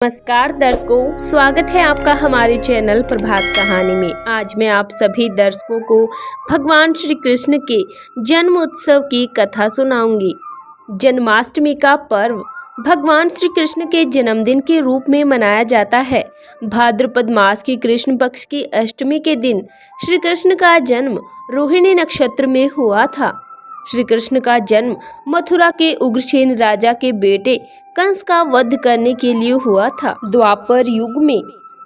नमस्कार दर्शकों, स्वागत है आपका हमारे चैनल प्रभात कहानी में। आज मैं आप सभी दर्शकों को भगवान श्री कृष्ण के जन्म उत्सव की कथा सुनाऊंगी। जन्माष्टमी का पर्व भगवान श्री कृष्ण के जन्मदिन के रूप में मनाया जाता है। भाद्रपद मास की कृष्ण पक्ष की अष्टमी के दिन श्री कृष्ण का जन्म रोहिणी नक्षत्र में हुआ था। श्री कृष्ण का जन्म मथुरा के उग्रसेन राजा के बेटे कंस का वध करने के लिए हुआ था। द्वापर युग में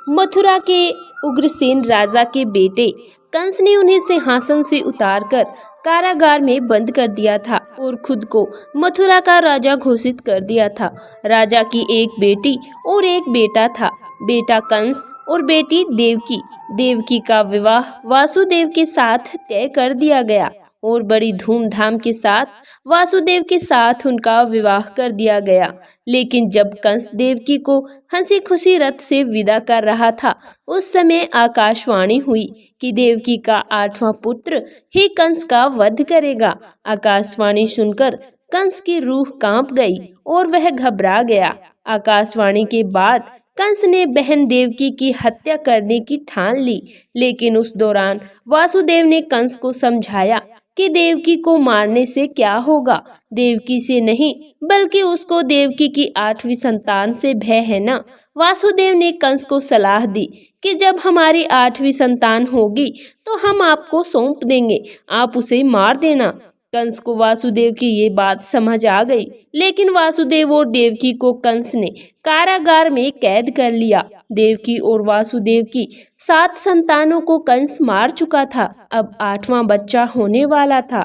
मथुरा के उग्रसेन राजा के बेटे कंस ने उन्हें सिंहासन से उतारकर कारागार में बंद कर दिया था और खुद को मथुरा का राजा घोषित कर दिया था। राजा की एक बेटी और एक बेटा था, बेटा कंस और बेटी देवकी। देवकी का विवाह वासुदेव के साथ तय कर दिया गया और बड़ी धूमधाम के साथ वासुदेव के साथ उनका विवाह कर दिया गया। लेकिन जब कंस देवकी को हंसी खुशी रथ से विदा कर रहा था, उस समय आकाशवाणी हुई कि देवकी का 8वां पुत्र ही कंस का वध करेगा। आकाशवाणी सुनकर कंस की रूह कांप गई और वह घबरा गया। आकाशवाणी के बाद कंस ने बहन देवकी की हत्या करने की ठान ली, लेकिन उस दौरान वासुदेव ने कंस को समझाया कि देवकी को मारने से क्या होगा। देवकी से नहीं बल्कि उसको देवकी की 8वीं संतान से भय है ना। वासुदेव ने कंस को सलाह दी कि जब हमारी 8वीं संतान होगी तो हम आपको सौंप देंगे, आप उसे मार देना। कंस को वासुदेव की ये बात समझ आ गई, लेकिन वासुदेव और देवकी को कंस ने कारागार में कैद कर लिया। देवकी और वासुदेव की 7 संतानों को कंस मार चुका था। अब 8वां बच्चा होने वाला था।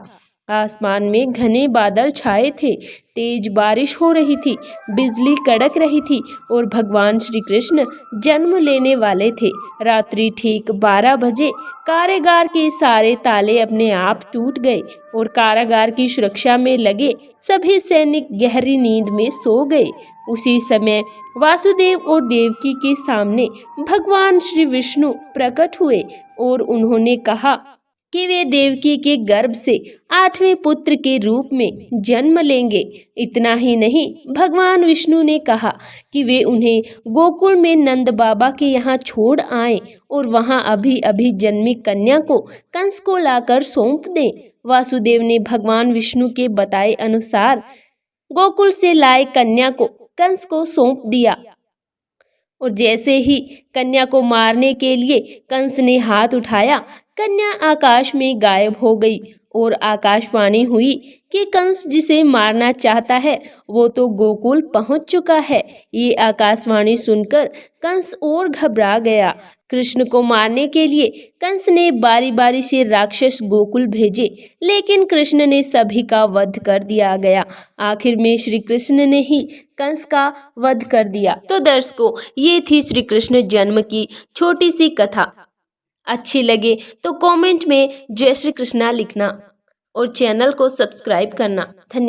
आसमान में घने बादल छाए थे, तेज बारिश हो रही थी, बिजली कड़क रही थी और भगवान श्री कृष्ण जन्म लेने वाले थे। रात्रि ठीक 12 बजे कारागार के सारे ताले अपने आप टूट गए और कारागार की सुरक्षा में लगे सभी सैनिक गहरी नींद में सो गए। उसी समय वासुदेव और देवकी के सामने भगवान श्री विष्णु प्रकट हुए और उन्होंने कहा कि वे देवकी के गर्भ से 8वें पुत्र के रूप में जन्म लेंगे। इतना ही नहीं, भगवान विष्णु ने कहा कि वे उन्हें गोकुल में नंद बाबा के यहाँ छोड़ आएं और वहाँ अभी अभी जन्मी कन्या को कंस को लाकर सौंप दें। वासुदेव ने भगवान विष्णु के बताए अनुसार गोकुल से लाए कन्या को कंस को सौंप दिया और जैसे ही कन्या को मारने के लिए कंस ने हाथ उठाया, कन्या आकाश में गायब हो गई और आकाशवाणी हुई कि कंस जिसे मारना चाहता है वो तो गोकुल पहुंच चुका है। ये आकाशवाणी सुनकर कंस और घबरा गया। कृष्ण को मारने के लिए कंस ने बारी बारी से राक्षस गोकुल भेजे, लेकिन कृष्ण ने सभी का वध कर दिया गया। आखिर में श्री कृष्ण ने ही कंस का वध कर दिया। तो दर्शकों, ये थी श्री कृष्ण जन्म की छोटी सी कथा। अच्छी लगे तो कमेंट में जय श्री कृष्णा लिखना और चैनल को सब्सक्राइब करना। धन्यवाद।